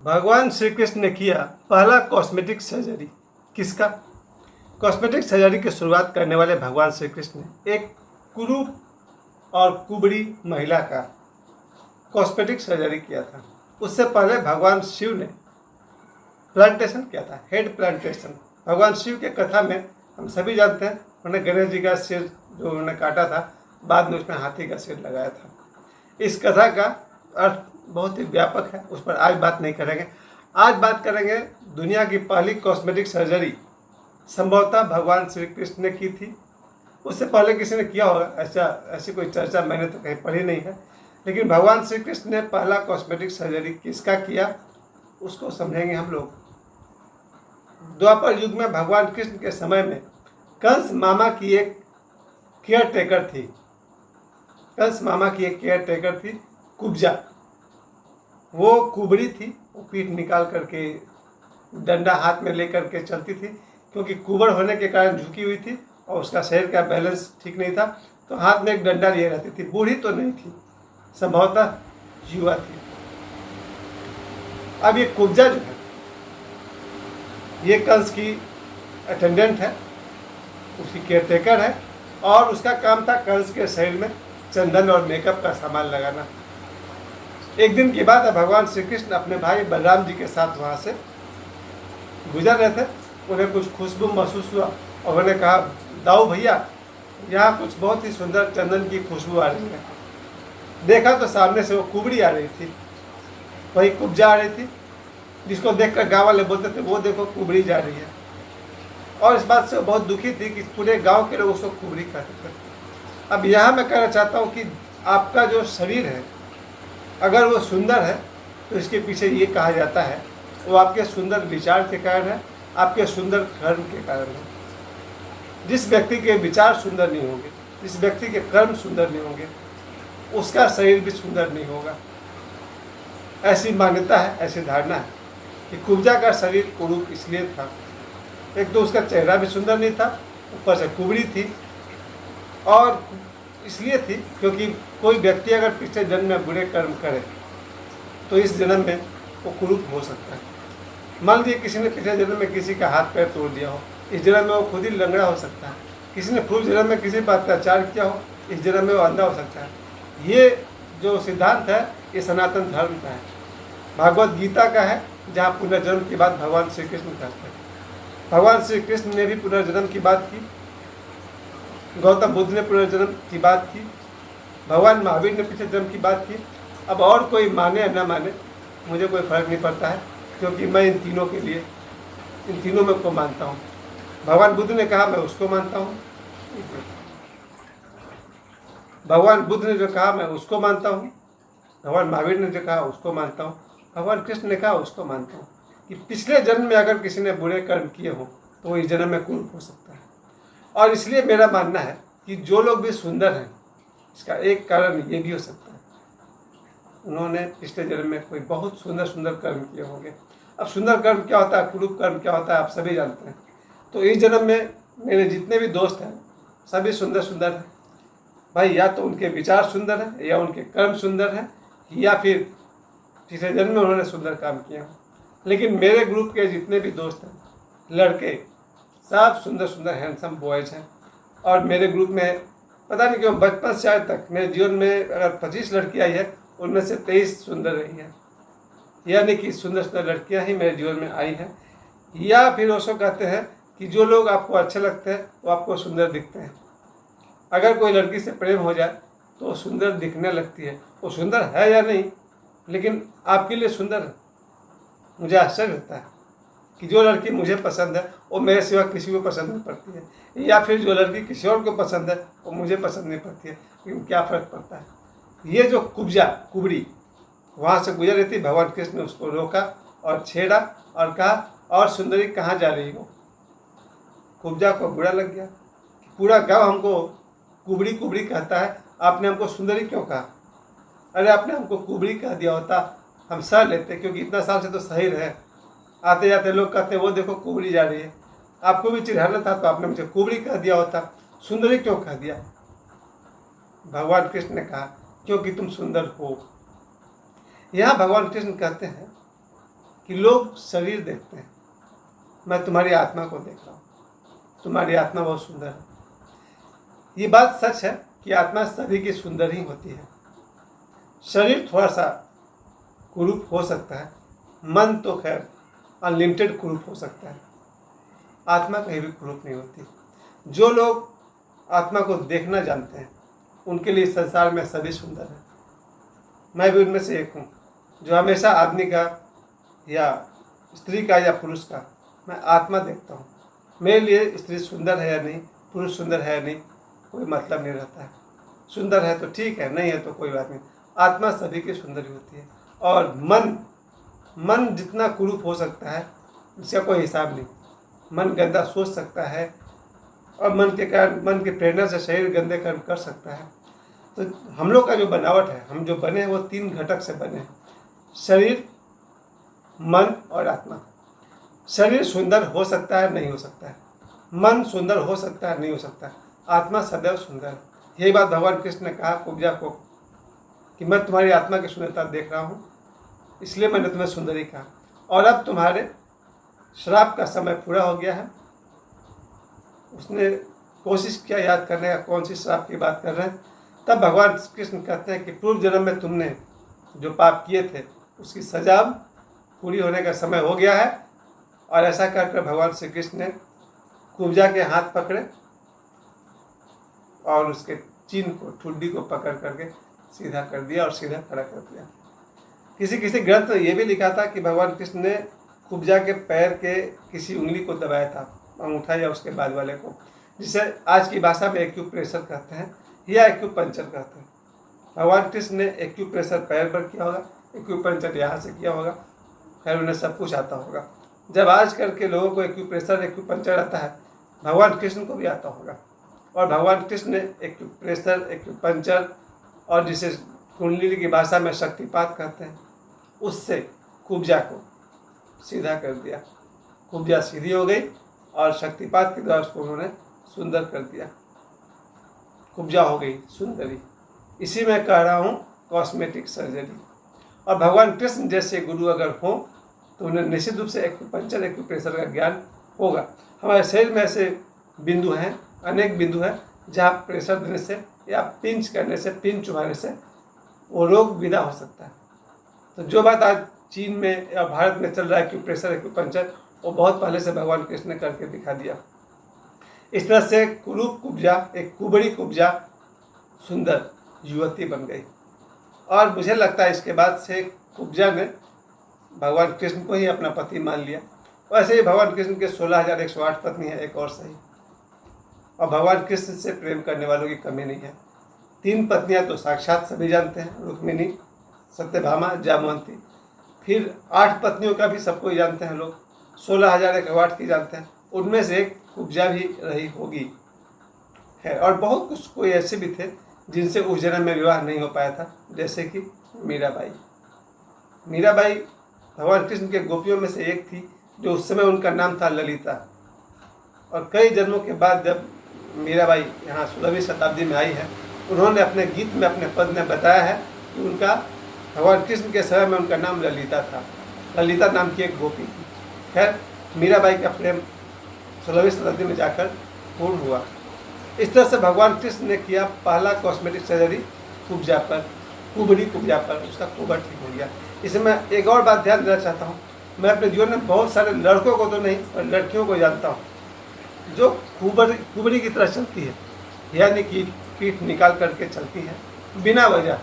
भगवान श्री कृष्ण ने किया पहला कॉस्मेटिक सर्जरी। किसका? कॉस्मेटिक सर्जरी की शुरुआत करने वाले भगवान श्री कृष्ण ने एक कुरूप और कुबड़ी महिला का कॉस्मेटिक सर्जरी किया था। उससे पहले भगवान शिव ने प्लांटेशन किया था, हेड प्लांटेशन। भगवान शिव के कथा में हम सभी जानते हैं, उन्होंने गणेश जी का सिर जो उन्होंने काटा था, बाद में उसमें हाथी का सिर लगाया था। इस कथा का अर्थ बहुत ही व्यापक है, उस पर आज बात नहीं करेंगे। आज बात करेंगे दुनिया की पहली कॉस्मेटिक सर्जरी संभवतः भगवान श्री कृष्ण ने की थी। उससे पहले किसी ने किया होगा, ऐसी कोई चर्चा मैंने तो कहीं पढ़ी नहीं है। लेकिन भगवान श्री कृष्ण ने पहला कॉस्मेटिक सर्जरी किसका किया, उसको समझेंगे हम लोग। द्वापर युग में भगवान कृष्ण के समय में कंस मामा की एक केयर टेकर थी। कंस मामा की एक केयर टेकर थी कुब्जा। वो कुबड़ी थी, वो पीठ निकाल करके डंडा हाथ में लेकर के चलती थी, क्योंकि कुबड़ होने के कारण झुकी हुई थी और उसका शरीर का बैलेंस ठीक नहीं था, तो हाथ में एक डंडा लिए रहती थी। बूढ़ी तो नहीं थी, संभवतः युवा थी। अब ये कुब्जा जो है, ये कंस की अटेंडेंट है, उसकी केयरटेकर है, और उसका काम था कंस के शरीर में चंदन और मेकअप का सामान लगाना। एक दिन की बात है, भगवान श्री कृष्ण अपने भाई बलराम जी के साथ वहाँ से गुजर रहे थे। उन्हें कुछ खुशबू महसूस हुआ और उन्होंने कहा, दाऊ भैया, यहाँ कुछ बहुत ही सुंदर चंदन की खुशबू आ रही है। देखा तो सामने से वो कुबड़ी आ रही थी, वही कुब्जा आ रही थी, जिसको देखकर गाँव वाले बोलते थे, वो देखो कुबड़ी जा रही है। और इस बात से बहुत दुखी थी कि पूरे गांव के लोग उसको कुबड़ी कहते थे। अब यहाँ मैं कहना चाहता हूँ कि आपका जो शरीर है, अगर वो सुंदर है तो इसके पीछे ये कहा जाता है वो आपके सुंदर विचार के कारण है, आपके सुंदर कर्म के कारण है। जिस व्यक्ति के विचार सुंदर नहीं होंगे, जिस व्यक्ति के कर्म सुंदर नहीं होंगे, उसका शरीर भी सुंदर नहीं होगा। ऐसी मान्यता है, ऐसी धारणा है कि कुब्जा का शरीर कुरूप इसलिए था, एक तो उसका चेहरा भी सुंदर नहीं था, ऊपर से कुबड़ी थी, और इसलिए थी क्योंकि कोई व्यक्ति अगर पिछले जन्म में बुरे कर्म करे तो इस जन्म में वो कुरूप हो सकता है। मान लीजिए किसी ने पिछले जन्म में किसी का हाथ पैर तोड़ दिया हो, इस जन्म में वो खुद ही लंगड़ा हो सकता है। किसी ने पूर्व जन्म में किसी पर अत्याचार किया हो, इस जन्म में वो अंधा हो सकता है। ये जो सिद्धांत है, ये सनातन धर्म का है, भागवत गीता का है, जहाँ पुनर्जन्म की बात भगवान श्री कृष्ण कहते हैं। भगवान श्री कृष्ण ने भी पुनर्जन्म की बात की, गौतम बुद्ध ने पुनर्जन्म की बात की, भगवान महावीर ने पिछले जन्म की बात की। अब और कोई माने या न माने, मुझे कोई फर्क नहीं पड़ता है, क्योंकि मैं इन तीनों के लिए, इन तीनों में को मानता हूँ। भगवान बुद्ध ने कहा, मैं उसको मानता हूँ। भगवान बुद्ध ने जो कहा, मैं उसको मानता हूँ। भगवान महावीर ने जो कहा, उसको मानता हूँ। भगवान कृष्ण ने कहा, उसको मानता हूँ कि पिछले जन्म में अगर किसी ने बुरे कर्म किए हों तो वो इस जन्म में कुरूप हो सकता है। और इसलिए मेरा मानना है कि जो लोग भी सुंदर हैं, इसका एक कारण ये भी हो सकता है, उन्होंने पिछले जन्म में कोई बहुत सुंदर सुंदर कर्म किए होंगे। अब सुंदर कर्म क्या होता है, कुरूप कर्म क्या होता है, आप सभी जानते हैं। तो इस जन्म में मेरे जितने भी दोस्त हैं, सभी सुंदर सुंदर हैं भाई। या तो उनके विचार सुंदर हैं, या उनके कर्म सुंदर हैं, या फिर पिछले जन्म में उन्होंने सुंदर काम किया हो। लेकिन मेरे ग्रुप के जितने भी दोस्त हैं, लड़के, सब सुंदर सुंदर हैंडसम बॉयज़ हैं। और मेरे ग्रुप में पता नहीं क्यों बचपन से आज तक मेरे जीवन में अगर 25 लड़की आई है, उनमें से 23 सुंदर रही हैं। यानी कि सुंदर सुंदर लड़कियां ही मेरे जीवन में आई हैं। या फिर उसको कहते हैं कि जो लोग आपको अच्छे लगते हैं वो आपको सुंदर दिखते हैं। अगर कोई लड़की से प्रेम हो जाए तो वो सुंदर दिखने लगती है। वो सुंदर है या नहीं, लेकिन आपके लिए सुंदर है। मुझे आश्चर्य होता है कि जो लड़की मुझे पसंद है वो मेरे सिवा किसी को पसंद नहीं पड़ती है, या फिर जो लड़की किसी और को पसंद है वो मुझे पसंद नहीं पड़ती है। लेकिन क्या फ़र्क पड़ता है। ये जो कुब्जा, कुबड़ी वहाँ से गुजर रही थी, भगवान कृष्ण ने उसको रोका और छेड़ा और कहा, और सुंदरी कहाँ जा रही हो। कुब्जा को बुरा लग गया, पूरा गाँव हमको कुबड़ी कुबड़ी कहता है, आपने हमको सुंदरी क्यों कहा। अरे आपने हमको कुबड़ी कह दिया होता, हम सह लेते, क्योंकि इतना साल से तो सही रहे। आते जाते लोग कहते हैं, वो देखो कुबड़ी जा रही है। आपको भी चिढ़ाना था तो आपने मुझे कुबड़ी कह दिया होता, सुंदरी क्यों कह दिया। भगवान कृष्ण ने कहा, क्योंकि तुम सुंदर हो। यहाँ भगवान कृष्ण कहते हैं कि लोग शरीर देखते हैं, मैं तुम्हारी आत्मा को देख रहा हूँ, तुम्हारी आत्मा बहुत सुंदर है। ये बात सच है कि आत्मा सभी की सुंदर ही होती है। शरीर थोड़ा सा कुरूप हो सकता है, मन तो खैर अनलिमिटेड कुरूप हो सकता है, आत्मा कहीं भी कुरूप नहीं होती। जो लोग आत्मा को देखना जानते हैं उनके लिए संसार में सभी सुंदर है। मैं भी उनमें से एक हूँ जो हमेशा आदमी का या स्त्री का या पुरुष का मैं आत्मा देखता हूँ। मेरे लिए स्त्री सुंदर है या नहीं, पुरुष सुंदर है या नहीं, कोई मतलब नहीं रहता है। सुंदर है तो ठीक है, नहीं है तो कोई बात नहीं। आत्मा सभी की सुंदर होती है। और मन जितना कुरूप हो सकता है इसका कोई हिसाब नहीं। मन गंदा सोच सकता है और मन के कारण, मन की प्रेरणा से शरीर गंदे कर्म कर सकता है। तो हम लोग का जो बनावट है, हम जो बने हैं वो 3 घटक से बने हैं, शरीर, मन और आत्मा। शरीर सुंदर हो सकता है, नहीं हो सकता है, मन सुंदर हो सकता है, नहीं हो सकता है, आत्मा सदैव सुंदर है। यही बात भगवान कृष्ण ने कहा कुब्जा को कि मैं तुम्हारी आत्मा की सुंदरता देख रहा हूँ, इसलिए मैंने तुम्हें सुंदरी कहा। और अब तुम्हारे श्राप का समय पूरा हो गया है। उसने कोशिश किया याद करने का कौन सी श्राप की बात कर रहे हैं। तब भगवान कृष्ण कहते हैं कि पूर्व जन्म में तुमने जो पाप किए थे उसकी सजा पूरी होने का समय हो गया है। और ऐसा कहकर भगवान श्री कृष्ण ने कुब्जा के हाथ पकड़े और उसके चिन्ह को, ठुड्डी को पकड़ करके सीधा कर दिया और सीधा खड़ा कर दिया। किसी ग्रंथ में ये भी लिखा था कि भगवान कृष्ण ने कुब्जा के पैर के किसी उंगली को दबाया था, अंगूठा या उसके बाद वाले को, जिसे आज की भाषा में एक्यूप्रेशर कहते हैं या एक्यूपंक्चर कहते हैं। भगवान कृष्ण ने एक्यूप्रेशर पैर पर किया होगा, एक्यूपंक्चर यहाँ से किया होगा। खैर उन्हें सब कुछ आता होगा। जब आजकल के लोगों को एक्यूप्रेशर, एक्यूपंक्चर आता है, भगवान कृष्ण को भी आता होगा। और भगवान कृष्ण ने एक्यूप्रेशर, एक्यूपंक्चर और जिसे कुंडली की भाषा में शक्तिपात कहते हैं, उससे कुब्जा को सीधा कर दिया। कुब्जा सीधी हो गई और शक्तिपात के द्वारा उसको उन्होंने सुंदर कर दिया। कुब्जा हो गई सुंदरी। इसी में कह रहा हूँ कॉस्मेटिक सर्जरी। और भगवान कृष्ण जैसे गुरु अगर हो तो उन्हें निश्चित रूप से एक्यूपंक्चर, एक्यूप्रेशर का ज्ञान होगा। हमारे शरीर में ऐसे बिंदु हैं, अनेक बिंदु हैं जहाँ प्रेशर देने से या पिंच करने से, पिंच चुभाने से वो रोग विदा हो सकता है। तो जो बात आज चीन में या भारत में चल रहा है एक्यूप्रेशर, एक्यूपंक्चर, वो बहुत पहले से भगवान कृष्ण ने करके दिखा दिया। इस तरह से कुरूप कुब्जा, एक कुबड़ी कुब्जा सुंदर युवती बन गई। और मुझे लगता है इसके बाद से कुब्जा ने भगवान कृष्ण को ही अपना पति मान लिया। वैसे ही भगवान कृष्ण के 16,108 पत्नी है, एक और सही। और भगवान कृष्ण से प्रेम करने वालों की कमी नहीं है। 3 पत्नियां तो साक्षात सभी जानते हैं, रुक्मिणी, सत्यभामा, जामवंती। फिर 8 पत्नियों का भी सबको जानते हैं लोग, 16,108 की जानते हैं। उनमें से एक कुब्जा भी रही होगी। खैर, और बहुत कुछ कोई ऐसे भी थे जिनसे उस जन्म में विवाह नहीं हो पाया था, जैसे कि मीराबाई। मीराबाई भगवान कृष्ण के गोपियों में से एक थी, जो उस समय उनका नाम था ललिता। और कई जन्मों के बाद जब मीराबाई यहाँ 16वीं शताब्दी में आई है, उन्होंने अपने गीत में, अपने पद में बताया है कि उनका भगवान कृष्ण के समय में उनका नाम ललिता था। ललिता नाम की एक गोपी थी। खैर, मीराबाई का प्रेम 16वीं शताब्दी में जाकर पूर्ण हुआ। इस तरह से भगवान कृष्ण ने किया पहला कॉस्मेटिक सर्जरी कुब्जा पर, कुबड़ी कुब्जा पर, उसका कुबर ठीक हो गया। इसमें मैं एक और बात ध्यान देना चाहता हूँ। मैं अपने जीवन में बहुत सारे लड़कों को तो नहीं और लड़कियों को जानता हूँ जो कुबड़ी की तरह चलती है, यानी कि पीठ निकाल करके चलती है बिना वजह।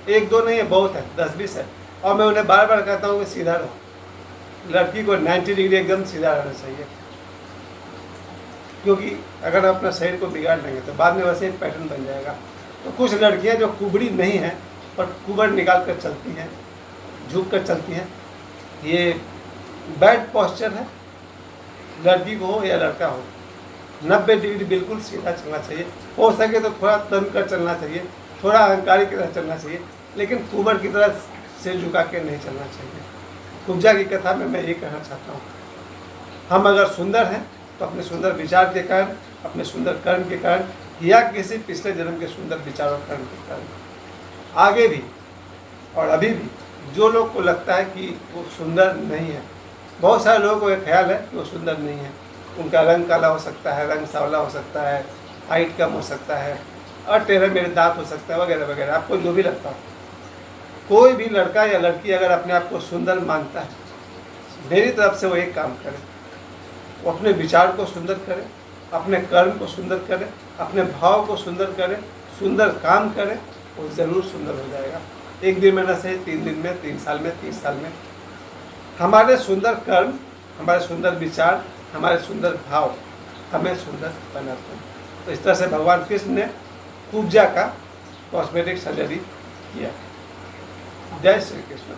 1-2 नहीं है, बहुत है, 10-20 है। और मैं उन्हें बार बार कहता हूँ कि सीधा रहो। लड़की को 90 डिग्री एकदम सीधा रहना चाहिए, क्योंकि अगर आप अपना शरीर को बिगाड़ लेंगे तो बाद में वैसे एक पैटर्न बन जाएगा। तो कुछ लड़कियां जो कुबड़ी नहीं हैं पर कुबर निकाल कर चलती हैं, झुक कर चलती हैं, ये बैड पॉस्चर है। लड़की को हो या लड़का हो, 90 डिग्री बिल्कुल सीधा चलना चाहिए। हो सके तो थोड़ा तन कर चलना चाहिए, थोड़ा अहंकारी की तरह चलना चाहिए, लेकिन कुबर की तरह सिर झुका के नहीं चलना चाहिए। कुब्जा की कथा में मैं ये कहना चाहता हूँ, हम अगर सुंदर हैं तो अपने सुंदर विचार के कारण, अपने सुंदर कर्म के कारण, या किसी पिछले जन्म के सुंदर विचार और कर्म के कारण आगे भी और अभी भी जो लोग को लगता है कि वो सुंदर नहीं है, बहुत सारे लोगों को एक ख्याल है कि वो सुंदर नहीं है, उनका रंग काला हो सकता है, रंग सांवला हो सकता है, हाइट कम हो सकता है, और टेढ़े मेरे दांत हो सकता है, वगैरह वगैरह, आपको जो भी लगता हो। कोई भी लड़का या लड़की अगर अपने आप को सुंदर मानता है, मेरी तरफ से वो एक काम करे, वो अपने विचार को सुंदर करे, अपने कर्म को सुंदर करे, अपने भाव को सुंदर करे, सुंदर काम करे, वो ज़रूर सुंदर हो जाएगा। एक दिन में न सही, 3 दिन में, 3 साल में, 30 साल में। हमारे सुंदर कर्म, हमारे सुंदर विचार, हमारे सुंदर भाव हमें सुंदर बनाते हैं। तो इस तरह से भगवान कृष्ण ने पूजा का कॉस्मेटिक सर्जरी किया। जय श्री कृष्ण।